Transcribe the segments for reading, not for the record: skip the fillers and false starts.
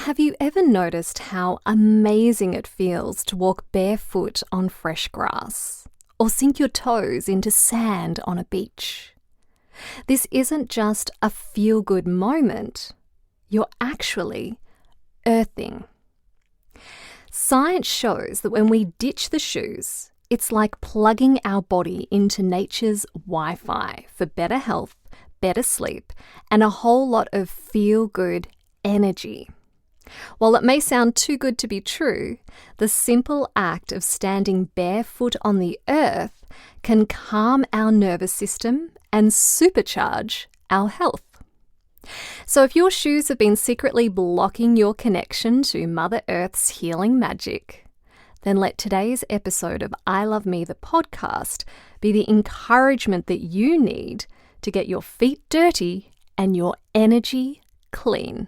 Have you ever noticed how amazing it feels to walk barefoot on fresh grass or sink your toes into sand on a beach? This isn't just a feel-good moment. You're actually earthing. Science shows that when we ditch the shoes, it's like plugging our body into nature's Wi-Fi for better health, better sleep, and a whole lot of feel-good energy. While it may sound too good to be true, the simple act of standing barefoot on the earth can calm our nervous system and supercharge our health. So if your shoes have been secretly blocking your connection to Mother Earth's healing magic, then let today's episode of I Love Me, the podcast, be the encouragement that you need to get your feet dirty and your energy clean.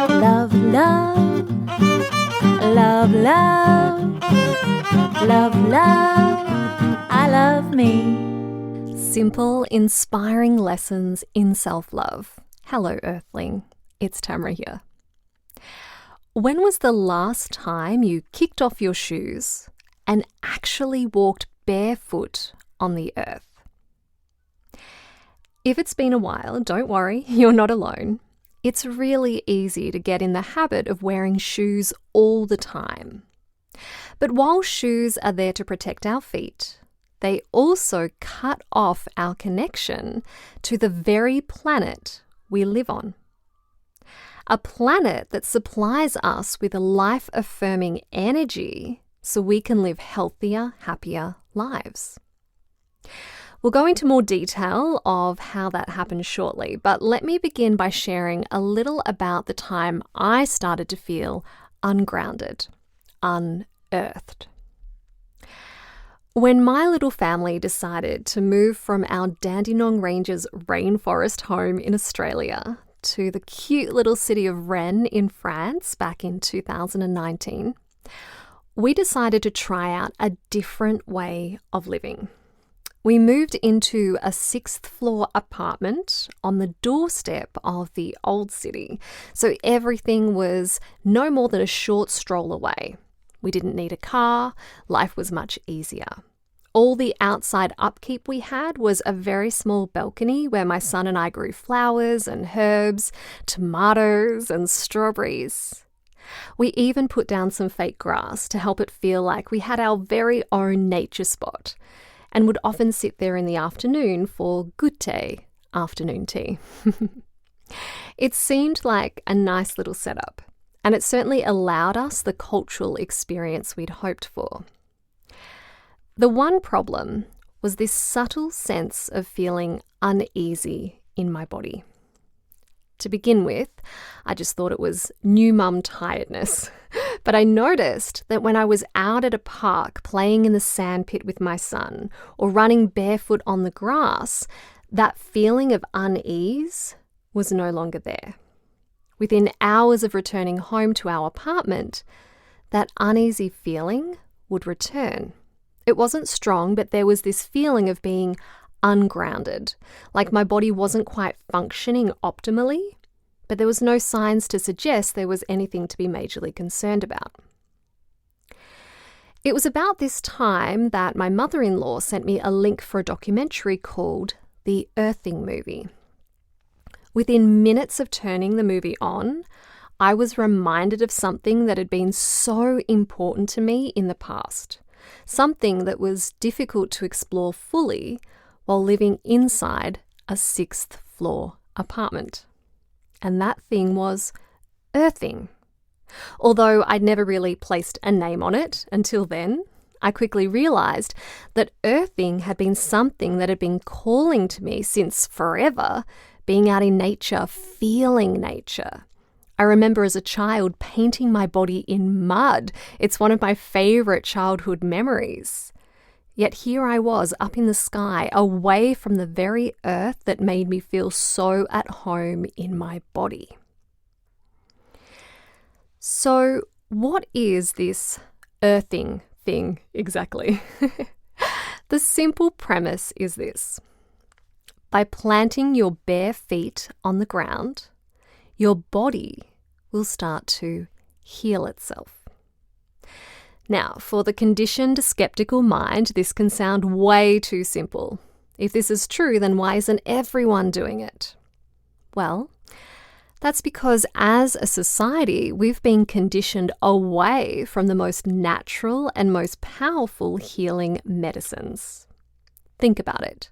Love, love, love, love, love, love, I love me. Simple, inspiring lessons in self-love. Hello, Earthling. It's Tamara here. When was the last time you kicked off your shoes and actually walked barefoot on the earth? If it's been a while, don't worry, you're not alone. It's really easy to get in the habit of wearing shoes all the time. But while shoes are there to protect our feet, they also cut off our connection to the very planet we live on. A planet that supplies us with a life-affirming energy so we can live healthier, happier lives. We'll go into more detail of how that happened shortly, but let me begin by sharing a little about the time I started to feel ungrounded, unearthed. When my little family decided to move from our Dandenong Ranges rainforest home in Australia to the cute little city of Rennes in France back in 2019, we decided to try out a different way of living. We moved into a 6th floor apartment on the doorstep of the old city, so everything was no more than a short stroll away. We didn't need a car, life was much easier. All the outside upkeep we had was a very small balcony where my son and I grew flowers and herbs, tomatoes and strawberries. We even put down some fake grass to help it feel like we had our very own nature spot, and would often sit there in the afternoon for goûter, afternoon tea. It seemed like a nice little setup, and it certainly allowed us the cultural experience we'd hoped for. The one problem was this subtle sense of feeling uneasy in my body. To begin with, I just thought it was new mum tiredness. But I noticed that when I was out at a park playing in the sandpit with my son or running barefoot on the grass, that feeling of unease was no longer there. Within hours of returning home to our apartment, that uneasy feeling would return. It wasn't strong, but there was this feeling of being ungrounded, like my body wasn't quite functioning optimally, but there was no signs to suggest there was anything to be majorly concerned about. It was about this time that my mother-in-law sent me a link for a documentary called The Earthing Movie. Within minutes of turning the movie on, I was reminded of something that had been so important to me in the past, something that was difficult to explore fully while living inside a 6th floor apartment. And that thing was earthing. Although I'd never really placed a name on it until then, I quickly realised that earthing had been something that had been calling to me since forever, being out in nature, feeling nature. I remember as a child painting my body in mud. It's one of my favourite childhood memories. Yet here I was up in the sky, away from the very earth that made me feel so at home in my body. So what is this earthing thing exactly? The simple premise is this. By planting your bare feet on the ground, your body will start to heal itself. Now, for the conditioned, skeptical mind, this can sound way too simple. If this is true, then why isn't everyone doing it? Well, that's because as a society, we've been conditioned away from the most natural and most powerful healing medicines. Think about it.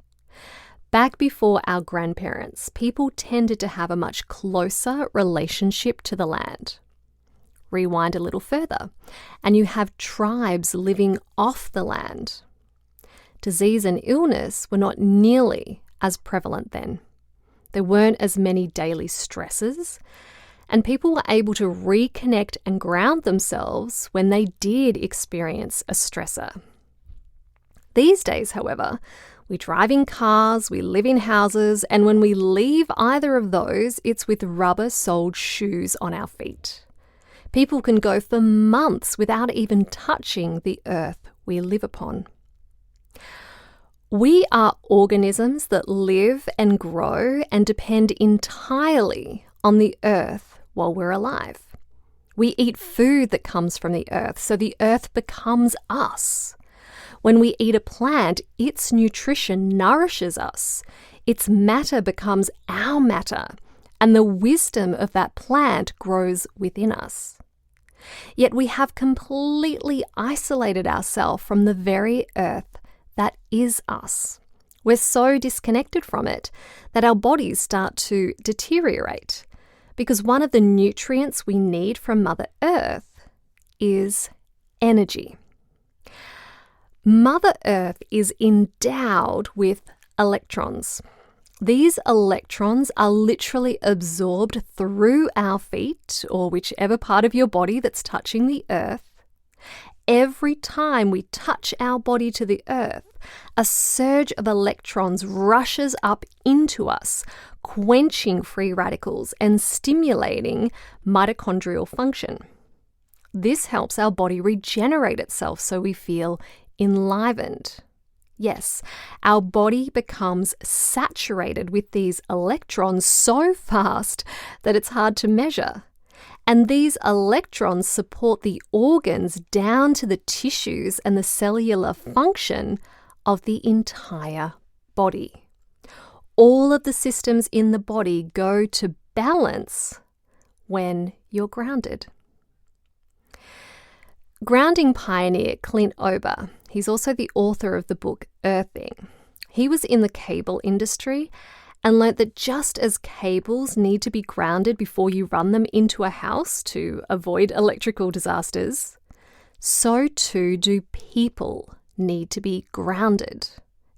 Back before our grandparents, people tended to have a much closer relationship to the land. Rewind a little further, and you have tribes living off the land. Disease and illness were not nearly as prevalent then. There weren't as many daily stresses, and people were able to reconnect and ground themselves when they did experience a stressor. These days, however, we drive in cars, we live in houses, and when we leave either of those, it's with rubber-soled shoes on our feet. People can go for months without even touching the earth we live upon. We are organisms that live and grow and depend entirely on the earth while we're alive. We eat food that comes from the earth, so the earth becomes us. When we eat a plant, its nutrition nourishes us. Its matter becomes our matter, and the wisdom of that plant grows within us. Yet we have completely isolated ourselves from the very earth that is us. We're so disconnected from it that our bodies start to deteriorate because one of the nutrients we need from Mother Earth is energy. Mother Earth is endowed with electrons. These electrons are literally absorbed through our feet or whichever part of your body that's touching the earth. Every time we touch our body to the earth, a surge of electrons rushes up into us, quenching free radicals and stimulating mitochondrial function. This helps our body regenerate itself so we feel enlivened. Yes, our body becomes saturated with these electrons so fast that it's hard to measure. And these electrons support the organs down to the tissues and the cellular function of the entire body. All of the systems in the body go to balance when you're grounded. Grounding pioneer Clint Ober, he's also the author of the book Earthing. He was in the cable industry and learnt that just as cables need to be grounded before you run them into a house to avoid electrical disasters, so too do people need to be grounded.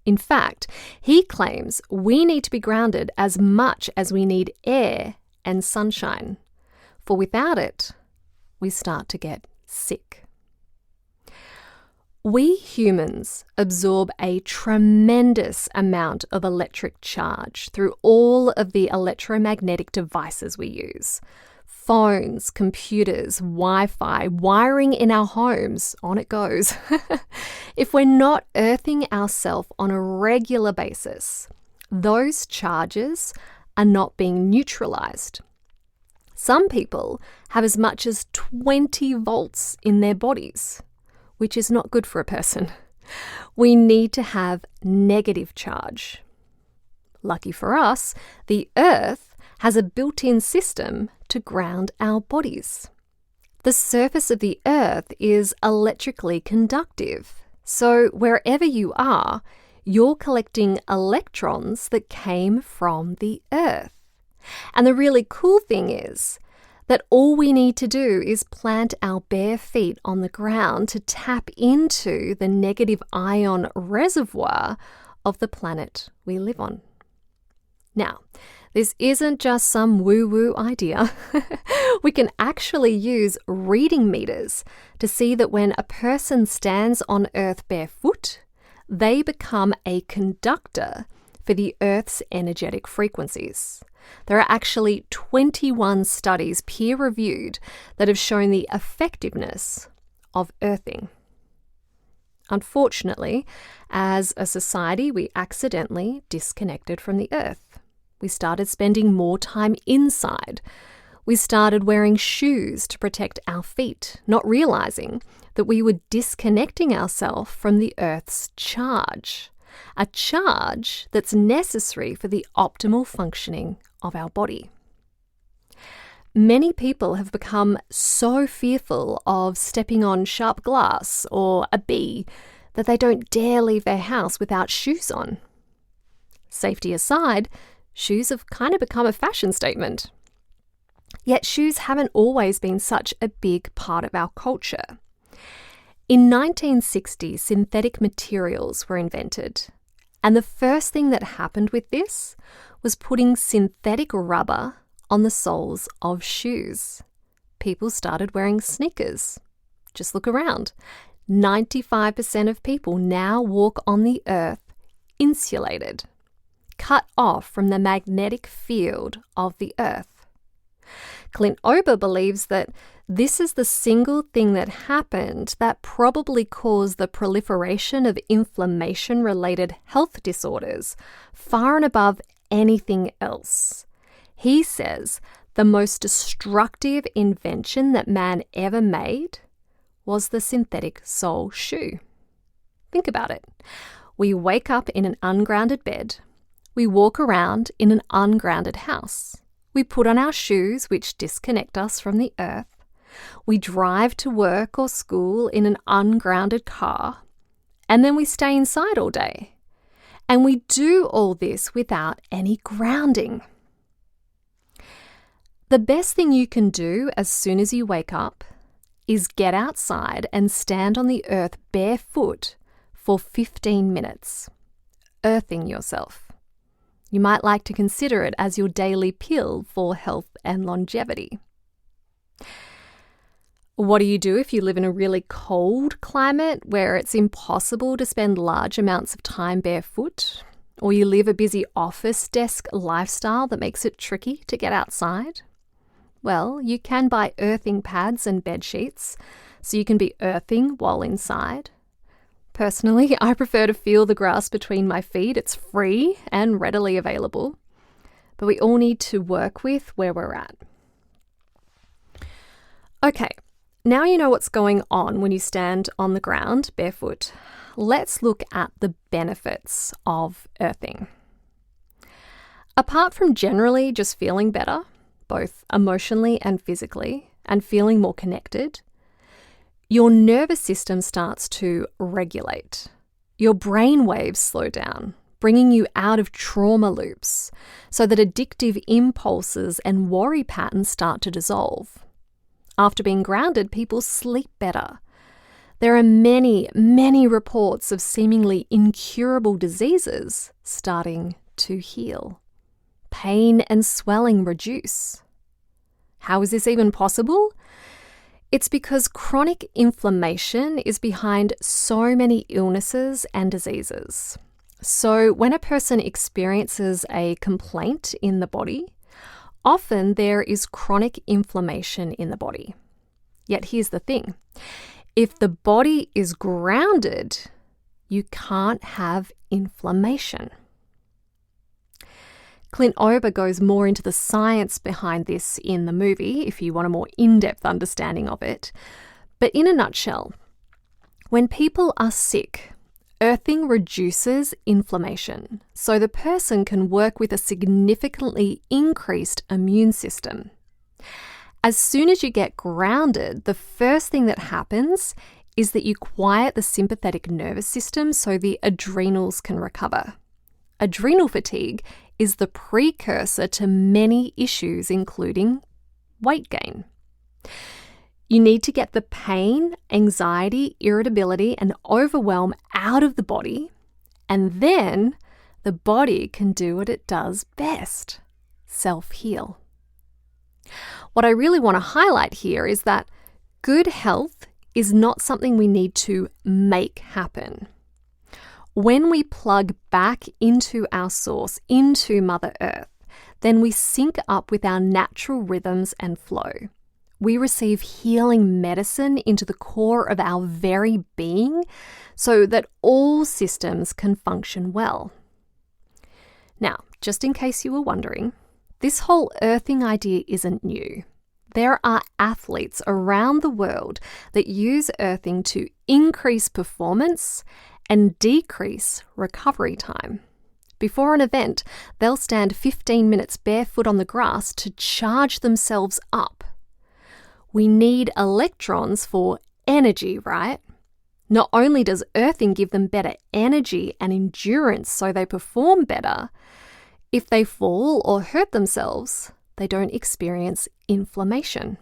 In fact, he claims we need to be grounded as much as we need air and sunshine, for without it, we start to get sick. We humans absorb a tremendous amount of electric charge through all of the electromagnetic devices we use. Phones, computers, Wi-Fi, wiring in our homes, on it goes. If we're not earthing ourselves on a regular basis, those charges are not being neutralized. Some people have as much as 20 volts in their bodies, which is not good for a person. We need to have negative charge. Lucky for us, the Earth has a built-in system to ground our bodies. The surface of the Earth is electrically conductive, so wherever you are, you're collecting electrons that came from the Earth. And the really cool thing is that all we need to do is plant our bare feet on the ground to tap into the negative ion reservoir of the planet we live on. Now, this isn't just some woo-woo idea. We can actually use reading meters to see that when a person stands on Earth barefoot, they become a conductor for the Earth's energetic frequencies. There are actually 21 studies peer-reviewed that have shown the effectiveness of earthing. Unfortunately, as a society, we accidentally disconnected from the Earth. We started spending more time inside, We started wearing shoes to protect our feet, not realizing that we were disconnecting ourselves from the Earth's charge, a charge that's necessary for the optimal functioning of our body. Many people have become so fearful of stepping on sharp glass or a bee that they don't dare leave their house without shoes on. Safety aside, shoes have kind of become a fashion statement. Yet shoes haven't always been such a big part of our culture. In 1960, synthetic materials were invented, and the first thing that happened with this was putting synthetic rubber on the soles of shoes. People started wearing sneakers. Just look around. 95% of people now walk on the earth insulated, cut off from the magnetic field of the earth. Clint Ober believes that this is the single thing that happened that probably caused the proliferation of inflammation-related health disorders far and above anything else. He says the most destructive invention that man ever made was the synthetic sole shoe. Think about it. We wake up in an ungrounded bed. We walk around in an ungrounded house. We put on our shoes, which disconnect us from the earth. We drive to work or school in an ungrounded car. And then we stay inside all day. And we do all this without any grounding. The best thing you can do as soon as you wake up is get outside and stand on the earth barefoot for 15 minutes, earthing yourself. You might like to consider it as your daily pill for health and longevity. What do you do if you live in a really cold climate where it's impossible to spend large amounts of time barefoot? Or you live a busy office desk lifestyle that makes it tricky to get outside? Well, you can buy earthing pads and bed sheets, so you can be earthing while inside. Personally, I prefer to feel the grass between my feet. It's free and readily available. But we all need to work with where we're at. Okay, now you know what's going on when you stand on the ground barefoot. Let's look at the benefits of earthing. Apart from generally just feeling better, both emotionally and physically, and feeling more connected, your nervous system starts to regulate. Your brain waves slow down, bringing you out of trauma loops so that addictive impulses and worry patterns start to dissolve. After being grounded, people sleep better. There are many, many reports of seemingly incurable diseases starting to heal. Pain and swelling reduce. How is this even possible? It's because chronic inflammation is behind so many illnesses and diseases. So when a person experiences a complaint in the body, often there is chronic inflammation in the body. Yet here's the thing. If the body is grounded, you can't have inflammation. Clint Ober goes more into the science behind this in the movie, if you want a more in-depth understanding of it. But in a nutshell, when people are sick, earthing reduces inflammation, so the person can work with a significantly increased immune system. As soon as you get grounded, the first thing that happens is that you quiet the sympathetic nervous system so the adrenals can recover. Adrenal fatigue is the precursor to many issues, including weight gain. You need to get the pain, anxiety, irritability, and overwhelm out of the body, and then the body can do what it does best: self-heal. What I really want to highlight here is that good health is not something we need to make happen. When we plug back into our source, into Mother Earth, then we sync up with our natural rhythms and flow. We receive healing medicine into the core of our very being so that all systems can function well. Now, just in case you were wondering, this whole earthing idea isn't new. There are athletes around the world that use earthing to increase performance and decrease recovery time. Before an event, they'll stand 15 minutes barefoot on the grass to charge themselves up. We need electrons for energy, right? Not only does earthing give them better energy and endurance so they perform better, if they fall or hurt themselves, they don't experience inflammation.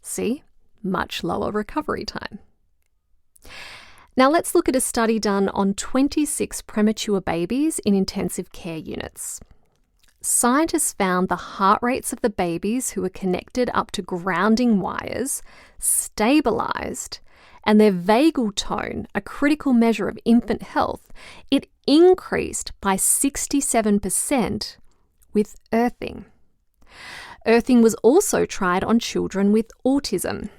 See? Much lower recovery time. Now let's look at a study done on 26 premature babies in intensive care units. Scientists found the heart rates of the babies who were connected up to grounding wires stabilized, and their vagal tone, a critical measure of infant health, it increased by 67% with earthing. Earthing was also tried on children with autism.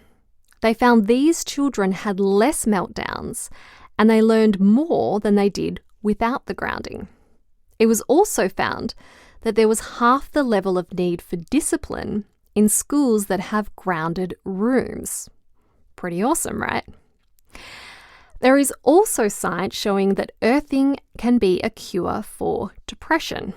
They found these children had less meltdowns and they learned more than they did without the grounding. It was also found that there was half the level of need for discipline in schools that have grounded rooms. Pretty awesome, right? There is also science showing that earthing can be a cure for depression.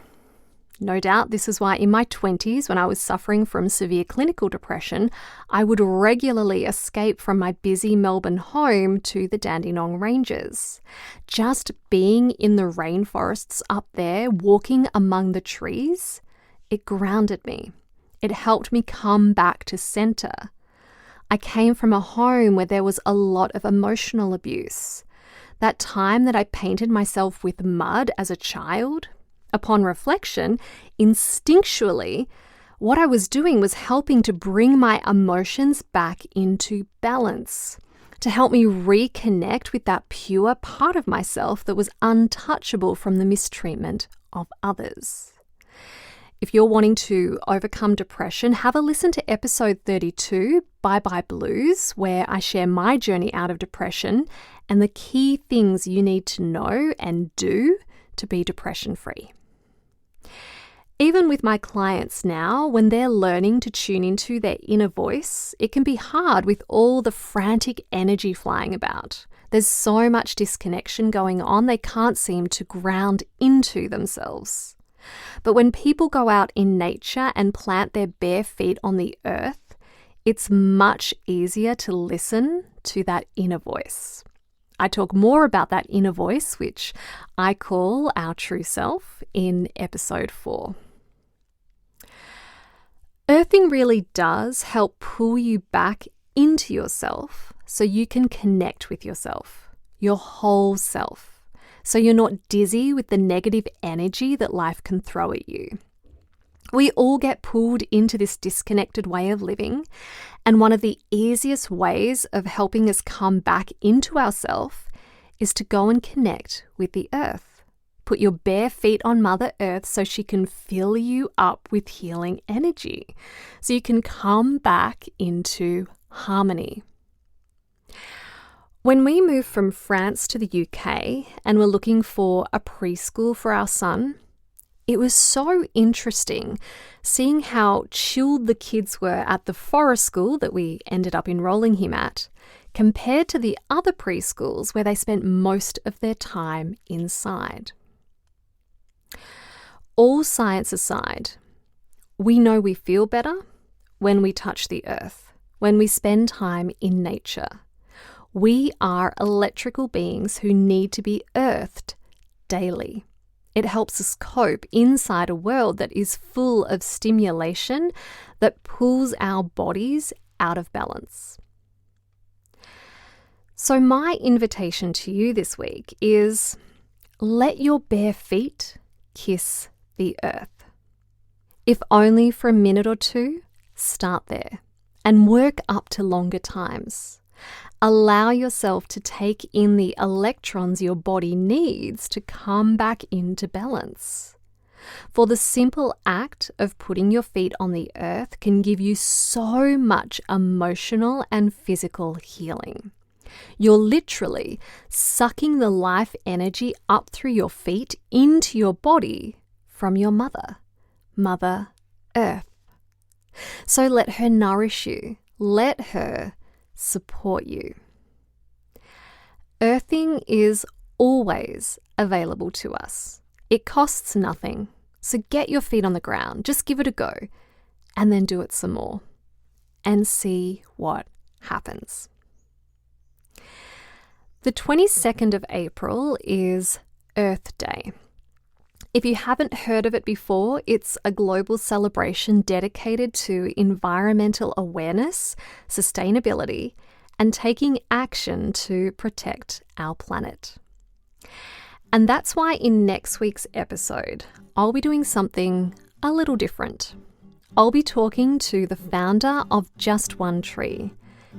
No doubt this is why in my 20s, when I was suffering from severe clinical depression, I would regularly escape from my busy Melbourne home to the Dandenong Ranges. Just being in the rainforests up there, walking among the trees, it grounded me. It helped me come back to center. I came from a home where there was a lot of emotional abuse. That time that I painted myself with mud as a child, upon reflection, instinctually, what I was doing was helping to bring my emotions back into balance, to help me reconnect with that pure part of myself that was untouchable from the mistreatment of others. If you're wanting to overcome depression, have a listen to episode 32, Bye Bye Blues, where I share my journey out of depression and the key things you need to know and do to be depression-free. Even with my clients now, when they're learning to tune into their inner voice, it can be hard with all the frantic energy flying about. There's so much disconnection going on, they can't seem to ground into themselves. But when people go out in nature and plant their bare feet on the earth, it's much easier to listen to that inner voice. I talk more about that inner voice, which I call our true self, in episode 4. Earthing really does help pull you back into yourself so you can connect with yourself, your whole self, so you're not dizzy with the negative energy that life can throw at you. We all get pulled into this disconnected way of living, and one of the easiest ways of helping us come back into ourselves is to go and connect with the earth. Put your bare feet on Mother Earth so she can fill you up with healing energy, so you can come back into harmony. When we moved from France to the UK and were looking for a preschool for our son, it was so interesting seeing how chilled the kids were at the forest school that we ended up enrolling him at, compared to the other preschools where they spent most of their time inside. All science aside, we know we feel better when we touch the earth, when we spend time in nature. We are electrical beings who need to be earthed daily. It helps us cope inside a world that is full of stimulation that pulls our bodies out of balance. So my invitation to you this week is let your bare feet kiss the earth. If only for a minute or two, start there and work up to longer times. Allow yourself to take in the electrons your body needs to come back into balance. For the simple act of putting your feet on the earth can give you so much emotional and physical healing. You're literally sucking the life energy up through your feet into your body from your mother, Mother Earth. So let her nourish you. Let her support you. Earthing is always available to us. It costs nothing. So get your feet on the ground. Just give it a go. And then do it some more. And see what happens. The 22nd of April is Earth Day. If you haven't heard of it before, it's a global celebration dedicated to environmental awareness, sustainability, and taking action to protect our planet. And that's why in next week's episode, I'll be doing something a little different. I'll be talking to the founder of Just One Tree,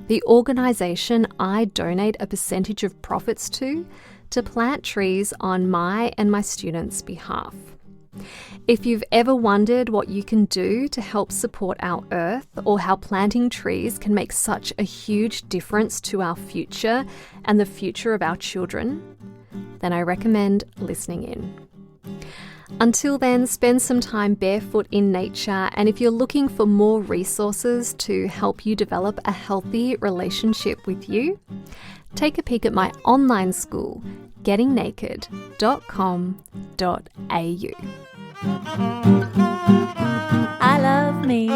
the organisation I donate a percentage of profits to plant trees on my and my students' behalf. If you've ever wondered what you can do to help support our Earth, or how planting trees can make such a huge difference to our future and the future of our children, then I recommend listening in. Until then, spend some time barefoot in nature, and if you're looking for more resources to help you develop a healthy relationship with you, take a peek at my online school, gettingnaked.com.au. I love me.